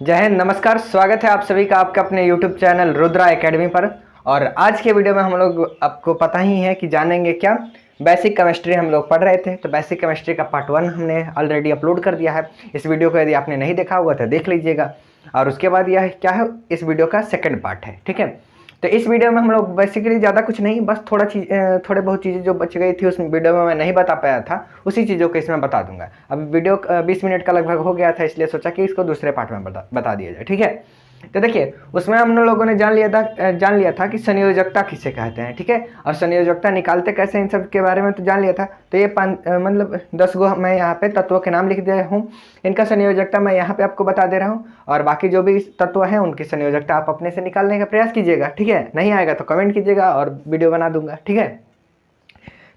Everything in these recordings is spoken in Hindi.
जय हिंद, नमस्कार। स्वागत है आप सभी का आपके अपने YouTube चैनल रुद्रा एकेडमी पर। और आज के वीडियो में हम लोग आपको पता ही है कि जानेंगे क्या, बेसिक केमिस्ट्री हम लोग पढ़ रहे थे। तो बेसिक केमिस्ट्री का पार्ट 1 हमने ऑलरेडी अपलोड कर दिया है। इस वीडियो को यदि आपने नहीं देखा हुआ तो देख लीजिएगा। और उसके बाद यह क्या है, इस वीडियो का सेकेंड पार्ट है। ठीक है, तो इस वीडियो में हम लोग बेसिकली ज़्यादा कुछ नहीं, बस थोड़े बहुत चीज़ें जो बच गई थी उस वीडियो में मैं नहीं बता पाया था, उसी चीज़ों को इसमें बता दूंगा। अब वीडियो 20 मिनट का लगभग हो गया था, इसलिए सोचा कि इसको दूसरे पार्ट में बता दिया जाए। ठीक है, तो देखिए उसमें हम लोगों ने जान लिया था कि संयोजकता किसे कहते हैं। ठीक है, और संयोजकता निकालते कैसे, इन सब के बारे में तो जान लिया था। तो ये मतलब 10 गो मैं यहाँ पे तत्वों के नाम लिख दिया हूँ। इनका संयोजकता मैं यहाँ पे आपको बता दे रहा हूँ, और बाकी जो भी तत्व हैं उनकी संयोजकता आप अपने से निकालने का प्रयास कीजिएगा। ठीक है, नहीं आएगा तो कमेंट कीजिएगा और वीडियो बना दूंगा। ठीक है,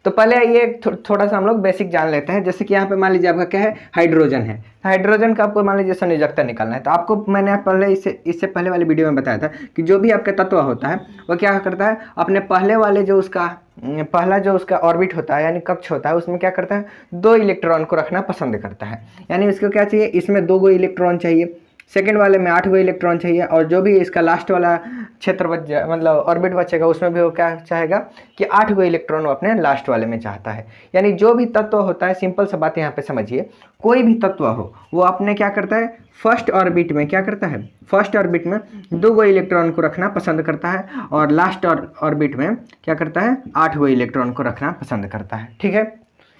तो पहले ये थोड़ा सा हम लोग बेसिक जान लेते हैं। जैसे कि यहाँ पे मान लीजिए आपका क्या है, हाइड्रोजन है। हाइड्रोजन का आपको मान लीजिए संयोजकता निकालना है, तो आपको मैंने पहले इससे पहले वाली वीडियो में बताया था कि जो भी आपका तत्व होता है वो क्या करता है, अपने पहले वाले जो उसका ऑर्बिट होता है यानी कक्ष होता है, उसमें क्या करता है, 2 इलेक्ट्रॉन को रखना पसंद करता है। यानी इसको क्या चाहिए, इसमें 2 गो इलेक्ट्रॉन चाहिए, सेकेंड वाले में 8 गो इलेक्ट्रॉन चाहिए, और जो भी इसका लास्ट वाला क्षेत्र मतलब ऑर्बिट बचेगा उसमें भी वो क्या चाहेगा कि 8 गो इलेक्ट्रॉन वो अपने लास्ट वाले में चाहता है। यानी जो भी तत्व होता है, सिंपल सा बात यहाँ पे समझिए, कोई भी तत्व हो वो अपने क्या करता है, फर्स्ट ऑर्बिट में क्या करता है, फर्स्ट ऑर्बिट में 2 गो इलेक्ट्रॉन को रखना पसंद करता है, और लास्ट ऑर्बिट में क्या करता है, 8 गो इलेक्ट्रॉन को रखना पसंद करता है। ठीक है,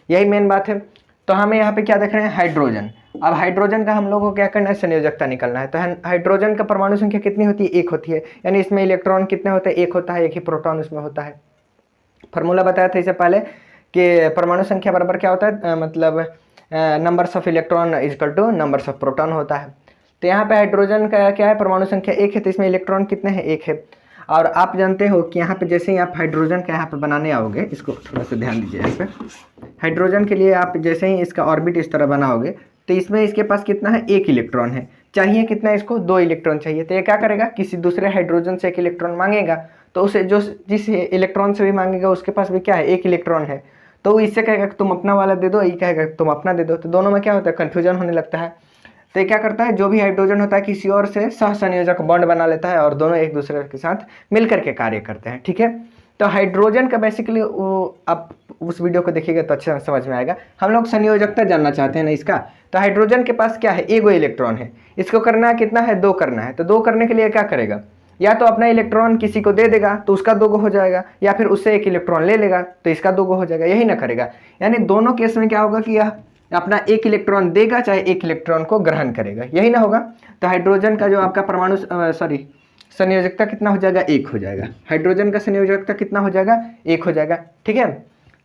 यही मेन बात है। तो हमें यहाँ पे क्या देख रहे हैं, हाइड्रोजन। अब हाइड्रोजन का हम लोगों को क्या करना है, संयोजकता निकालना है। तो हाइड्रोजन का परमाणु संख्या कितनी होती है, 1 होती है। यानी इसमें इलेक्ट्रॉन कितने होते हैं, 1 होता है, 1 ही प्रोटॉन उसमें होता है। फार्मूला बताया था इससे पहले कि परमाणु संख्या बराबर क्या होता है, मतलब numbers of electron equal two numbers of proton होता है। तो यहाँ पे हाइड्रोजन का क्या है, परमाणु संख्या 1 है, तो इसमें इलेक्ट्रॉन कितने हैं, 1 है। और आप जानते हो कि यहाँ पे जैसे ही आप हाइड्रोजन का यहाँ पे बनाने आओगे, इसको थोड़ा सा ध्यान दीजिए। यहाँ पे हाइड्रोजन के लिए आप जैसे ही इसका ऑर्बिट इस तरह बनाओगे, तो इसमें इसके पास कितना है, 1 इलेक्ट्रॉन है। चाहिए कितना, इसको 2 इलेक्ट्रॉन चाहिए। तो ये क्या करेगा, किसी दूसरे हाइड्रोजन से 1 इलेक्ट्रॉन मांगेगा, तो उसे जिस इलेक्ट्रॉन से भी मांगेगा उसके पास भी क्या है, 1 इलेक्ट्रॉन है। तो इससे कहेगा तुम अपना वाला दे दो, ये कहेगा तुम अपना दे दो। तो दोनों में क्या होता है, कन्फ्यूजन होने लगता है। तो ये क्या करता है, जो भी हाइड्रोजन होता है किसी और से सहसंयोजक बॉन्ड बना लेता है, और दोनों एक दूसरे के साथ मिलकर के कार्य करते हैं। ठीक है, तो हाइड्रोजन का बेसिकली आप उस वीडियो को देखिएगा तो अच्छा समझ में आएगा। हम लोग संयोजकता जानना चाहते हैं ना इसका। तो हाइड्रोजन के पास क्या है, 1 गो इलेक्ट्रॉन है। इसको करना कितना है, 2 करना है। तो 2 करने के लिए क्या करेगा, या तो अपना इलेक्ट्रॉन किसी को दे देगा तो उसका 2 गो हो जाएगा, या फिर उससे 1 इलेक्ट्रॉन ले लेगा तो इसका 2 गो हो जाएगा। यही ना करेगा। यानी दोनों केस में क्या होगा कि यह अपना 1 इलेक्ट्रॉन देगा, चाहे 1 इलेक्ट्रॉन को ग्रहण करेगा, यही ना होगा। तो हाइड्रोजन का जो आपका परमाणु संयोजकता कितना हो जाएगा, 1 हो जाएगा। हाइड्रोजन का संयोजकता कितना हो जाएगा, 1 हो जाएगा। ठीक है,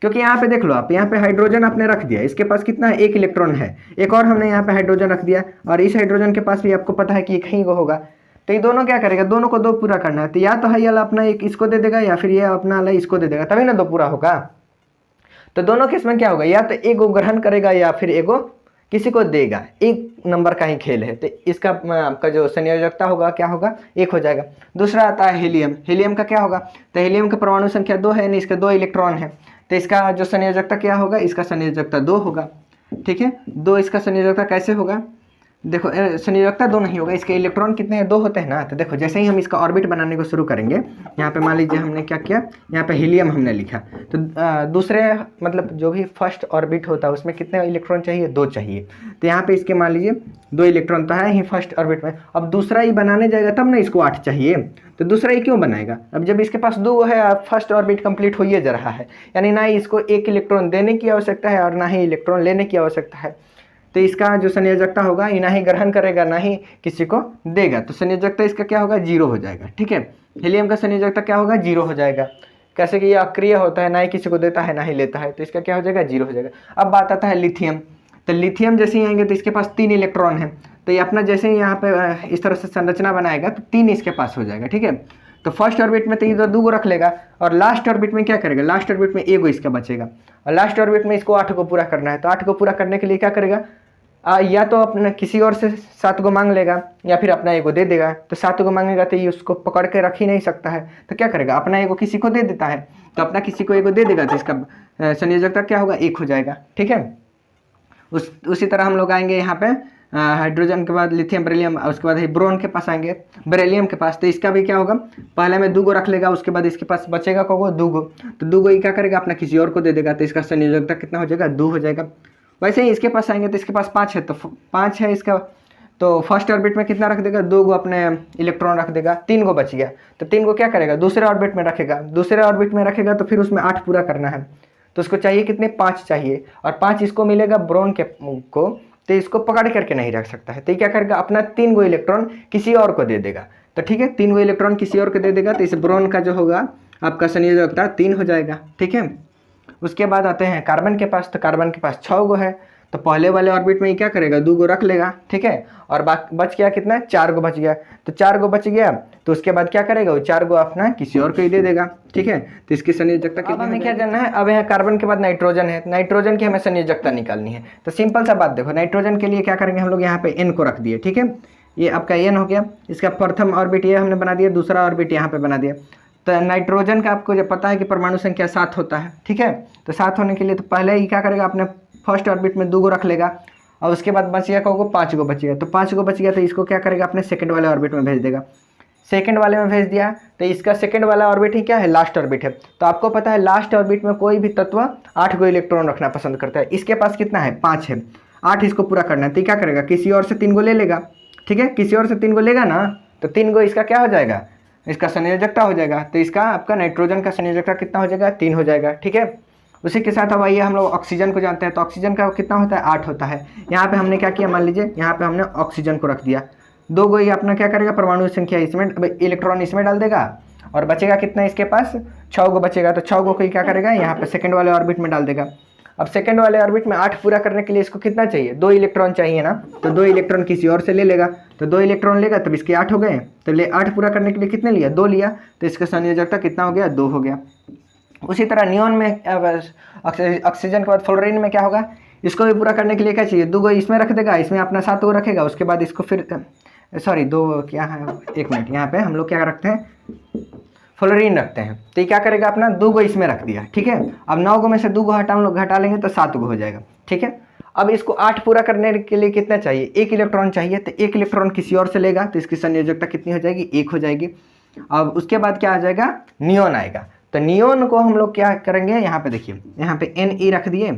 क्योंकि यहाँ पे देख लो आप, यहाँ पे हाइड्रोजन आपने रख दिया, इसके पास कितना है, 1 इलेक्ट्रॉन है। एक और हमने यहाँ पे हाइड्रोजन रख दिया, और इस हाइड्रोजन के पास भी आपको पता है कि 1 ही को होगा। तो ये दोनों क्या करेगा, दोनों को 2 पूरा करना है। तो या तो है वाला अपना 1 इसको दे देगा, या फिर ये अपना वाला इसको दे देगा, तभी ना 2 पूरा होगा। तो दोनों केस में क्या होगा, या तो 1 ग्रहण करेगा या फिर 1 किसी को देगा। 1 नंबर का ही खेल है। तो इसका आपका जो संयोजकता होगा क्या होगा, 1 हो जाएगा। दूसरा आता है हीलियम। हीलियम का क्या होगा, तो हीलियम का परमाणु संख्या 2 है, यानी इसके 2 इलेक्ट्रॉन है। तो इसका जो संयोजकता क्या होगा, इसका संयोजकता 2 होगा। ठीक है, 2 इसका संयोजकता कैसे होगा, देखो संयोजकता 2 नहीं होगा, इसके इलेक्ट्रॉन कितने हैं, 2 होते हैं ना। तो देखो जैसे ही हम इसका ऑर्बिट बनाने को शुरू करेंगे, यहाँ पे मान लीजिए हमने क्या किया, यहाँ पे हीलियम हमने लिखा। तो दूसरे मतलब जो भी फर्स्ट ऑर्बिट होता है उसमें कितने इलेक्ट्रॉन चाहिए, 2 चाहिए। तो यहाँ पे इसके मान लीजिए 2 इलेक्ट्रॉन तो है ही फर्स्ट ऑर्बिट में। अब दूसरा ही बनाने जाएगा तब ना इसको 8 चाहिए। तो दूसरा ही क्यों बनाएगा, अब जब इसके पास 2 है, फर्स्ट ऑर्बिट कंप्लीट हो ही जा रहा है। यानी ना ही इसको 1 इलेक्ट्रॉन देने की आवश्यकता है और ना ही इलेक्ट्रॉन लेने की आवश्यकता है। तो इसका जो संयोजकता होगा, ये ना ही ग्रहण करेगा ना ही किसी को देगा। तो संयोजकता इसका क्या होगा, 0 हो जाएगा। ठीक है, हीलियम का संयोजकता क्या होगा, 0 हो जाएगा। कैसे कि ये अक्रिय होता है, ना ही किसी को देता है ना ही लेता है, तो इसका क्या हो जाएगा, 0 हो जाएगा। अब बात आता है लिथियम। तो लिथियम जैसे ही आएंगे तो इसके पास 3 इलेक्ट्रॉन है। तो ये अपना जैसे ही यहाँ पे इस तरह से संरचना बनाएगा तो 3 इसके पास हो जाएगा। ठीक है, तो फर्स्ट ऑर्बिट में तो इधर 2 गो रख लेगा, और लास्ट ऑर्बिट में क्या करेगा, लास्ट ऑर्बिट में 1 गो इसका बचेगा, और लास्ट ऑर्बिट में इसको 8 को पूरा करना है। तो 8 को पूरा करने के लिए क्या करेगा, या तो अपना किसी और से 7 गो मांग लेगा, या फिर अपना 1 गो दे देगा। तो 7 गो मांगेगा तो ये उसको पकड़ के रख ही नहीं सकता है। तो क्या करेगा, अपना 1 गो किसी को दे देता है। तो अपना किसी को 1 गो दे देगा, तो इसका संयोजकता क्या होगा, 1 हो जाएगा। ठीक है, उसी तरह हम लोग आएंगे यहाँ पे हाइड्रोजन के बाद लिथियम बेरिलियम, उसके बाद ब्रोन के पास आएंगे, बेरिलियम के पास। तो इसका भी क्या होगा, पहले में 2 गो रख लेगा, उसके बाद इसके पास बचेगा को 2 गो, तो 2 गो ये क्या करेगा अपना किसी और को दे देगा, तो इसका संयोजकता कितना हो जाएगा, 2 हो जाएगा। वैसे ही इसके पास आएंगे तो इसके पास 5 है, तो 5 है इसका, तो फर्स्ट ऑर्बिट में कितना रख देगा, 2 गो अपने इलेक्ट्रॉन रख देगा, 3 गो बच गया, तो 3 गो क्या करेगा दूसरे ऑर्बिट में रखेगा, दूसरे ऑर्बिट में रखेगा तो फिर उसमें 8 पूरा करना है, तो उसको चाहिए कितने, 5 चाहिए, और 5 इसको मिलेगा ब्रोन के को, तो इसको पकड़ करके नहीं रख सकता है, तो ये क्या करेगा अपना 3 गो इलेक्ट्रॉन किसी और को दे देगा। तो ठीक है, 3 गो इलेक्ट्रॉन किसी और को दे देगा, तो इस ब्रोन का जो होगा आपका संयोजकता 3 हो जाएगा। ठीक है, उसके बाद आते हैं कार्बन के पास, तो कार्बन के पास 6 गो है, तो पहले वाले ऑर्बिट में ये क्या करेगा 2 गो रख लेगा। ठीक है, और बच गया कितना, 4 गो बच गया, तो 4 गो बच गया, तो उसके बाद क्या करेगा वो 4 गो अपना किसी और को ही दे देगा। ठीक है, तो इसकी संयोजकता कितनी, हमें क्या जानना है, अब यहाँ कार्बन के बाद नाइट्रोजन है, नाइट्रोजन की हमें संयोजकता निकालनी है। तो सिंपल सा बात देखो, नाइट्रोजन के लिए क्या करेंगे हम लोग, यहाँ पे N को रख दिए। ठीक है, ये आपका N हो गया, इसका प्रथम ऑर्बिट ये हमने बना दिया, दूसरा ऑर्बिट यहाँ पे बना दिया। तो नाइट्रोजन का आपको जब पता है कि परमाणु संख्या 7 होता है। ठीक है, तो 7 होने के लिए तो पहले ही क्या करेगा अपने फर्स्ट ऑर्बिट में 2 गो रख लेगा, और उसके बाद बच गया को 5 गो बच गया, तो 5 गो बच गया, तो इसको क्या करेगा अपने सेकंड वाले ऑर्बिट में भेज देगा। सेकंड वाले में भेज दिया, तो इसका सेकंड वाला ऑर्बिट ही क्या है, लास्ट ऑर्बिट है। तो आपको पता है लास्ट ऑर्बिट में कोई भी तत्व 8 गो इलेक्ट्रॉन रखना पसंद करता है, इसके पास कितना है, 5 है, 8 इसको पूरा करना है, तो क्या करेगा किसी और से 3 गो ले लेगा। ठीक है, किसी और से 3 गो लेगा ना, तो 3 गो इसका क्या हो जाएगा, इसका संयोजकता हो जाएगा, तो इसका आपका नाइट्रोजन का संयोजकता कितना हो जाएगा, 3 हो जाएगा। ठीक है, उसी के साथ अब आइए हम लोग ऑक्सीजन को जानते हैं, तो ऑक्सीजन का कितना होता है, 8 होता है। यहाँ पे हमने क्या किया, मान लीजिए यहाँ पे हमने ऑक्सीजन को रख दिया, 2 गो ये अपना क्या करेगा परमाणु संख्या इसमें इलेक्ट्रॉन इसमें डाल देगा, और बचेगा कितना इसके पास, 6 गो बचेगा, तो 6 गो को क्या करेगा यहाँ पे सेकंड वाले ऑर्बिट में डाल देगा। अब सेकंड वाले ऑर्बिट में 8 पूरा करने के लिए इसको कितना चाहिए, 2 इलेक्ट्रॉन चाहिए ना, तो 2 इलेक्ट्रॉन किसी और से ले लेगा, तो 2 इलेक्ट्रॉन लेगा तब इसके 8 हो गए, तो 8 पूरा करने के लिए कितने लिया, 2 लिया, तो इसका संयोजकता कितना हो गया, 2 हो गया। उसी तरह नियोन में ऑक्सीजन के बाद फ्लोरीन में क्या होगा, इसको भी पूरा करने के लिए क्या चाहिए, 2 गो इसमें रख देगा, इसमें अपना 7 गो रखेगा, उसके बाद इसको फिर सॉरी 2 क्या है, 1 मिनट, यहाँ पे हम लोग क्या रखते हैं, फ्लोरीन रखते हैं, तो ये क्या करेगा अपना 2 गो इसमें रख दिया। ठीक है, अब 9 गो में से 2 गो घटा लेंगे तो 7 गो हो जाएगा। ठीक है, अब इसको 8 पूरा करने के लिए कितना चाहिए, 1 इलेक्ट्रॉन चाहिए, तो 1 इलेक्ट्रॉन किसी और से लेगा, तो इसकी संयोजकता कितनी हो जाएगी, 1 हो जाएगी। अब उसके बाद क्या आ जाएगा, नियोन आएगा, तो नियोन को हम लोग क्या करेंगे, यहाँ पे देखिए यहाँ पे Ne रख दिए,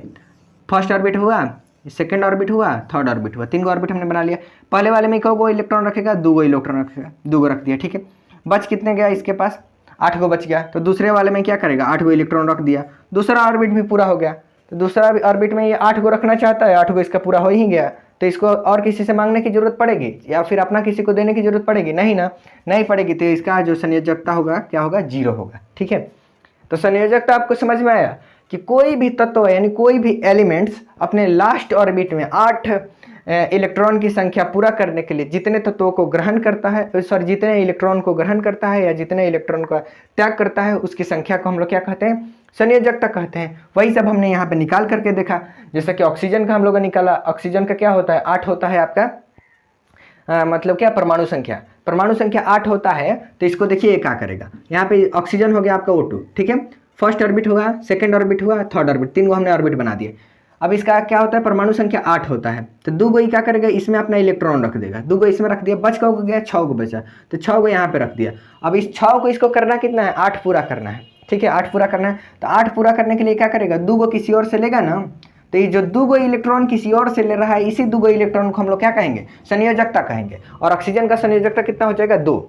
फर्स्ट ऑर्बिट हुआ, सेकंड ऑर्बिट हुआ, थर्ड ऑर्बिट हुआ, 3 गो ऑर्बिट हमने बना लिया। पहले वाले में को इलेक्ट्रॉन रखेगा, 2 गो इलेक्ट्रॉन रखेगा, 2 गो रख दिया। ठीक है, बच कितने गया इसके पास, 8 गो बच गया, तो दूसरे वाले में क्या करेगा 8 गो इलेक्ट्रॉन रख दिया, दूसरा ऑर्बिट भी पूरा हो गया, तो दूसरा ऑर्बिट में ये 8 गो रखना चाहता है, 8 गो इसका पूरा हो ही गया, तो इसको और किसी से मांगने की जरूरत पड़ेगी या फिर अपना किसी को देने की जरूरत पड़ेगी, नहीं ना, नहीं पड़ेगी, तो इसका जो संयोजकता होगा क्या होगा, 0 होगा। ठीक है, तो संयोजकता आपको समझ में आया कि कोई भी तत्व यानी कोई भी एलिमेंट्स अपने लास्ट ऑर्बिट में 8 इलेक्ट्रॉन की संख्या पूरा करने के लिए जितने तत्वों को ग्रहण करता है, सॉरी जितने इलेक्ट्रॉन को ग्रहण करता है या जितने इलेक्ट्रॉन का त्याग करता है, उसकी संख्या को हम लोग क्या कहते हैं, संयोजकता कहते हैं। वही सब हमने यहाँ पे निकाल करके देखा, जैसे कि ऑक्सीजन का हम लोगों ने निकाला, ऑक्सीजन का क्या होता है, 8 होता है आपका मतलब क्या, परमाणु संख्या, परमाणु संख्या 8 होता है। तो इसको देखिए क्या करेगा, यहाँ पे ऑक्सीजन हो गया आपका O2। ठीक है, फर्स्ट ऑर्बिट हुआ, सेकंड ऑर्बिट हुआ, थर्ड ऑर्बिट, 3 गो हमने ऑर्बिट बना दिए। अब इसका क्या होता है, परमाणु संख्या 8 होता है, तो 2 गो क्या करेगा, इसमें अपना इलेक्ट्रॉन रख देगा, 2 गो इसमें रख दिया, बच को गया 6 गो बचा, तो 6 गो यहाँ पे रख दिया। अब इस 6 को इसको करना कितना है, 8 पूरा करना है। ठीक है, 8 पूरा करना है, तो 8 पूरा करने के लिए क्या करेगा, 2 गो किसी और से लेगा ना, तो ये जो 2 गो इलेक्ट्रॉन किसी और से ले रहा है, इसी 2 गो इलेक्ट्रॉन को हम लोग क्या कहेंगे, संयोजकता कहेंगे। और ऑक्सीजन का संयोजकता कितना हो जाएगा, 2।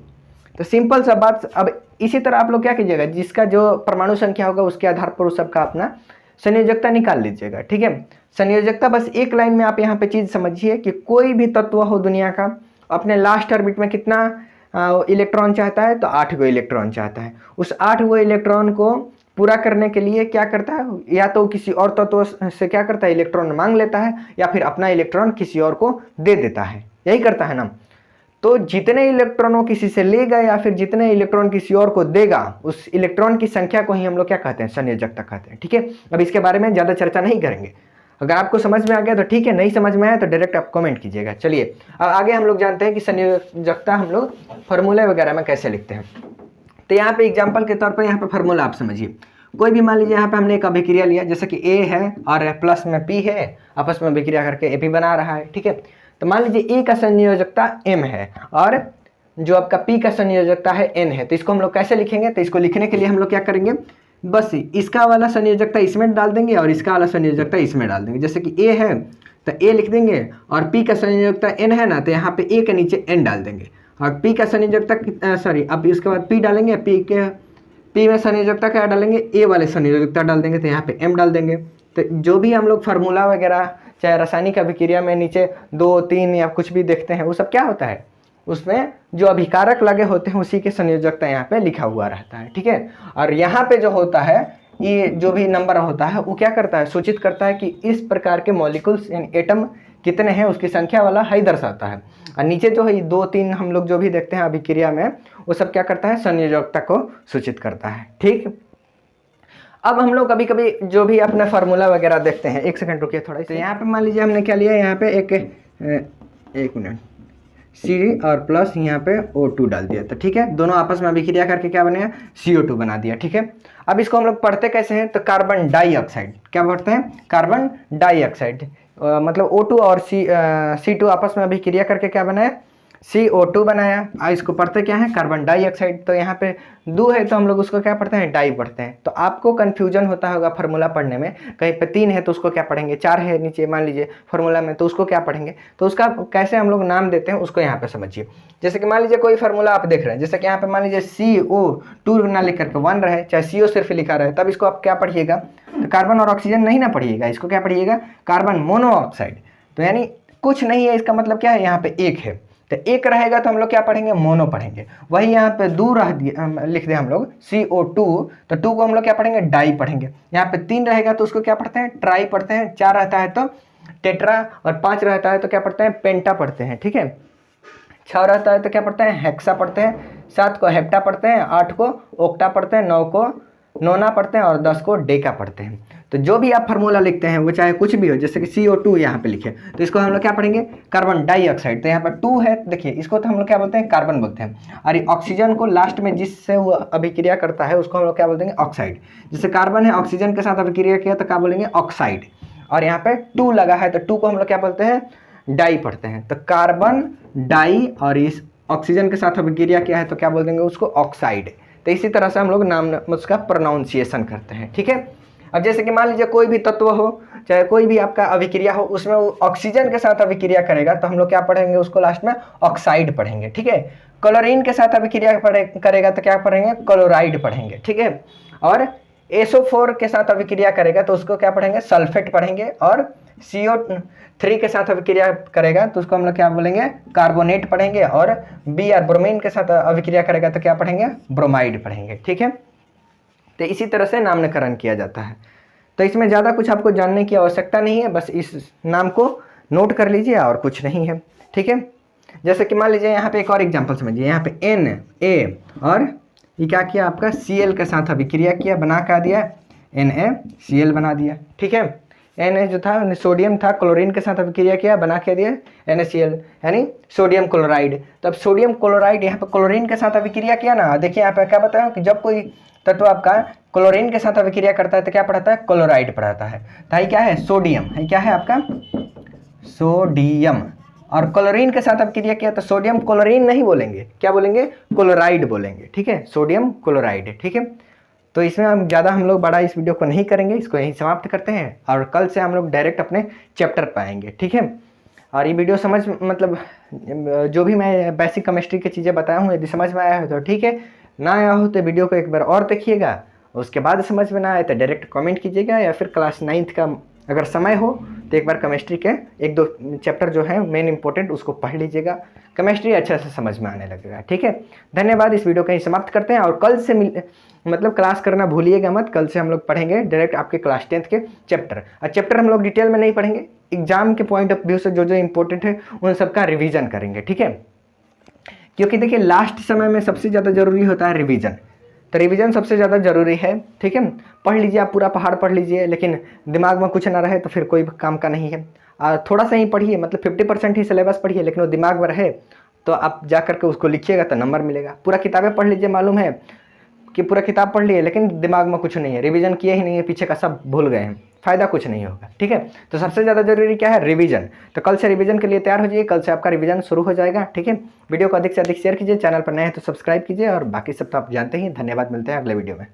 तो सिंपल सा बात। अब इसी तरह आप लोग क्या कीजिएगा, जिसका जो परमाणु संख्या होगा उसके आधार पर उस सबका अपना संयोजकता निकाल लीजिएगा। ठीक है, संयोजकता बस एक लाइन में आप यहाँ पे चीज़ समझिए कि कोई भी तत्व हो दुनिया का अपने लास्ट ऑर्बिट में कितना इलेक्ट्रॉन चाहता है, तो 8 गो इलेक्ट्रॉन चाहता है। उस 8 गो इलेक्ट्रॉन को पूरा करने के लिए क्या करता है, या तो किसी और तत्व से क्या करता है, इलेक्ट्रॉन मांग लेता है, या फिर अपना इलेक्ट्रॉन किसी और को दे देता है, यही करता है ना। तो जितने इलेक्ट्रॉन वो किसी से लेगा या फिर जितने इलेक्ट्रॉन किसी और को देगा, उस इलेक्ट्रॉन की संख्या को ही हम लोग क्या कहते हैं, संयोजकता कहते हैं। ठीक है, अब इसके बारे में ज़्यादा चर्चा नहीं करेंगे। अगर आपको समझ में आ गया तो ठीक है, नहीं समझ में आया तो डायरेक्ट आप कमेंट कीजिएगा। चलिए अब आगे हम लोग जानते हैं कि संयोजकता हम लोग फार्मूले वगैरह में कैसे लिखते हैं। तो यहाँ पे एग्जाम्पल के तौर पर यहाँ पे फार्मूला आप समझिए। कोई भी मान लीजिए यहाँ पे हमने एक अभिक्रिया लिया, जैसे कि A है और प्लस में P है, आपस में अभिक्रिया करके AP बना रहा है। ठीक है, तो मान लीजिए E का संयोजकता M है और जो आपका P का संयोजकता है N है, तो इसको हम लोग कैसे लिखेंगे? तो इसको लिखने के लिए हम लोग क्या करेंगे, बस इसका वाला संयोजकता इसमें डाल देंगे और इसका वाला संयोजकता इसमें डाल देंगे। जैसे कि A है तो A लिख देंगे और P का संयोजकता N है ना, तो यहाँ पे A के नीचे N डाल देंगे और P का संयोजकता अब इसके बाद P डालेंगे, P में संयोजकता क्या डालेंगे, A वाले संयोजकता डाल देंगे, तो यहाँ पे M डाल देंगे। तो जो भी हम लोग फार्मूला वगैरह चाहे रासायनिक अभिक्रिया में नीचे 2 3 या कुछ भी देखते हैं, वो सब क्या होता है, उसमें जो अभिकारक लगे होते हैं उसी के संयोजकता यहाँ पे लिखा हुआ रहता है, ठीक है। और यहाँ पे जो होता है, ये जो भी नंबर होता है वो क्या करता है, सूचित करता है कि इस प्रकार के मॉलिक्यूल्स यानी एटम कितने हैं, उसकी संख्या वाला हाई दर्शाता है। और नीचे जो है 2 3 हम लोग जो भी देखते हैं अभिक्रिया में, वो सब क्या करता है, संयोजकता को सूचित करता है, ठीक। अब हम लोग कभी कभी जो भी अपना फार्मूला वगैरह देखते हैं, एक सेकंड रुकिए थोड़ा। तो यहाँ पे मान लीजिए हमने क्या लिया, यहाँ पे एक मिनट C और प्लस यहाँ पे O2 डाल दिया, तो ठीक है, दोनों आपस में अभिक्रिया करके क्या बनेगा, CO2 बना दिया, ठीक है। अब इसको हम लोग पढ़ते कैसे हैं, तो कार्बन डाइऑक्साइड, क्या पढ़ते हैं, कार्बन डाइऑक्साइड, मतलब O2 और C2 आपस में अभिक्रिया करके क्या बनाया, CO2 बनाया। और इसको पढ़ते क्या है, कार्बन डाइऑक्साइड। तो यहाँ पे 2 है तो हम लोग उसको क्या पढ़ते हैं, डाई पढ़ते हैं। तो आपको कन्फ्यूजन होता होगा फार्मूला पढ़ने में, कहीं पे 3 है तो उसको क्या पढ़ेंगे, 4 है नीचे मान लीजिए फार्मूला में, तो उसको क्या पढ़ेंगे, तो उसका कैसे हम लोग नाम देते हैं उसको यहाँ पे समझिए। जैसे कि मान लीजिए कोई फार्मूला आप देख रहे हैं, जैसे कि यहाँ पे मान लीजिए CO2 ना लिख करके 1 रहे, चाहे CO सिर्फ लिखा रहे, तब इसको आप क्या पढ़िएगा, तो कार्बन और ऑक्सीजन नहीं ना पढ़िएगा, इसको क्या पढ़िएगा, कार्बन मोनोऑक्साइड। तो यानी कुछ नहीं है, इसका मतलब क्या है, यहाँ पे 1 है, तो 1 रहेगा तो हम लोग क्या पढ़ेंगे, मोनो पढ़ेंगे। वही यहाँ पे 2 लिख दे हम लोग CO2, तो 2 को हम लोग क्या पढ़ेंगे, डाई पढ़ेंगे। यहाँ पे 3 रहेगा तो उसको क्या पढ़ते हैं, ट्राई पढ़ते हैं। 4 रहता है तो टेट्रा, और 5 रहता है तो क्या पढ़ते हैं, पेंटा पढ़ते हैं, ठीक है। 6 रहता है तो क्या पढ़ते हैं, हेक्सा पढ़ते हैं। 7 को हेप्टा पढ़ते हैं। 8 को ओक्टा पढ़ते हैं। 9 को नोना पढ़ते हैं और 10 को डेका पढ़ते हैं। तो जो भी आप फार्मूला लिखते हैं वो चाहे कुछ भी हो, जैसे कि CO2 यहाँ पे लिखे, तो इसको हम लोग क्या पढ़ेंगे, कार्बन डाइऑक्साइड। तो यहाँ पर 2 है, देखिए इसको तो हम लोग क्या बोलते हैं, कार्बन बोलते हैं। और ऑक्सीजन को लास्ट में जिससे वो अभिक्रिया करता है उसको हम लोग क्या बोलते हैं, ऑक्साइड। जैसे कार्बन है, ऑक्सीजन के साथ अभिक्रिया किया तो क्या बोलेंगे, ऑक्साइड। और यहाँ पे 2 लगा है तो 2 को हम लोग क्या बोलते हैं, डाई पढ़ते हैं। तो कार्बन डाई और इस ऑक्सीजन के साथ अभिक्रिया किया है तो क्या बोल देंगे उसको, ऑक्साइड। तो इसी तरह से हम लोग नाम उसका प्रोनाउंसिएशन करते हैं, ठीक है। अब जैसे कि मान लीजिए कोई भी तत्व हो, चाहे कोई भी आपका अभिक्रिया हो, उसमें वो ऑक्सीजन के साथ अभिक्रिया करेगा तो हम लोग क्या पढ़ेंगे उसको, लास्ट में ऑक्साइड पढ़ेंगे, ठीक है। क्लोरीन के साथ अभिक्रिया करेगा तो क्या पढ़ेंगे, क्लोराइड पढ़ेंगे, ठीक है। और SO4 के साथ अभिक्रिया करेगा तो उसको क्या पढ़ेंगे, सल्फेट पढ़ेंगे। और CO3 के साथ अभिक्रिया करेगा तो उसको हम लोग क्या बोलेंगे, कार्बोनेट पढ़ेंगे। और Br ब्रोमीन के साथ अभिक्रिया करेगा तो क्या पढ़ेंगे, ब्रोमाइड पढ़ेंगे, ठीक है। तो इसी तरह से नामकरण किया जाता है। तो इसमें ज़्यादा कुछ आपको जानने की आवश्यकता नहीं है, बस इस नाम को नोट कर लीजिए और कुछ नहीं है, ठीक है। जैसे कि मान लीजिए यहाँ पे एक और एग्जांपल समझिए, यहाँ पे Na और ये क्या किया, आपका Cl के साथ अभिक्रिया किया, बना क्या दिया, NaCl बना दिया, ठीक है। Na जो था सोडियम था, क्लोरीन के साथ अभिक्रिया किया, बना क्या दिया, NaCl यानी सोडियम क्लोराइड। तो अब सोडियम क्लोराइड यहाँ पे क्लोरीन के साथ अभिक्रिया किया ना, देखिए यहाँ पे क्या बताया कि जब कोई तत्व आपका क्लोरीन के साथ अभिक्रिया करता है तो क्या पढ़ाता है, क्लोराइड पढ़ाता है। तो ये क्या है, सोडियम है, क्या है आपका, सोडियम। और क्लोरीन के साथ अभिक्रिया किया तो सोडियम क्लोरीन नहीं बोलेंगे, क्या बोलेंगे, क्लोराइड बोलेंगे, ठीक है, सोडियम क्लोराइड, ठीक है। तो इसमें हम ज़्यादा हम लोग बड़ा इस वीडियो को नहीं करेंगे, इसको यहीं समाप्त करते हैं और कल से हम लोग डायरेक्ट अपने चैप्टर पर आएंगे, ठीक है। और ये वीडियो समझ मतलब जो भी मैं बेसिक केमिस्ट्री की चीज़ें बताया हूँ, यदि समझ में आया हो तो ठीक है, ना आया हो तो वीडियो को एक बार और देखिएगा, उसके बाद समझ में ना आए तो डायरेक्ट कमेंट कीजिएगा, या फिर क्लास 9th का अगर समय हो तो एक बार केमिस्ट्री के 1-2 चैप्टर जो है मेन इंपॉर्टेंट उसको पढ़ लीजिएगा, केमिस्ट्री अच्छे से समझ में आने लगेगा, ठीक है। धन्यवाद, इस वीडियो को ही समाप्त करते हैं और कल से मतलब क्लास करना भूलिएगा मत। कल से हम लोग पढ़ेंगे डायरेक्ट आपके क्लास 10th के चैप्टर, और चैप्टर हम लोग डिटेल में नहीं पढ़ेंगे, एग्जाम के पॉइंट ऑफ व्यू से जो जो इंपॉर्टेंट है उन सबका रिविजन करेंगे, ठीक है। क्योंकि देखिए लास्ट समय में सबसे ज़्यादा जरूरी होता है रिवीजन, तो रिवीजन सबसे ज़्यादा ज़रूरी है, ठीक है। पढ़ लीजिए, आप पूरा पहाड़ पढ़ लीजिए, लेकिन दिमाग में कुछ ना रहे तो फिर कोई काम का नहीं है। थोड़ा सा ही पढ़िए, मतलब 50% ही सिलेबस पढ़िए, लेकिन वो दिमाग में रहे तो आप जा करके उसको लिखिएगा तो नंबर मिलेगा। पूरा किताबें पढ़ लीजिए, मालूम है कि पूरा किताब पढ़ लिए लेकिन दिमाग में कुछ नहीं है, रिवीजन किए ही नहीं है, पीछे का सब भूल गए हैं, फ़ायदा कुछ नहीं होगा। ठीक है, तो सबसे ज़्यादा जरूरी क्या है, रिवीजन। तो कल से रिवीजन के लिए तैयार हो जाइए, कल से आपका रिवीजन शुरू हो जाएगा। ठीक है, वीडियो को अधिक से अधिक शेयर कीजिए, चैनल पर नए हैं तो सब्सक्राइब कीजिए, और बाकी सब तो आप जानते ही। धन्यवाद, मिलते हैं अगले वीडियो में।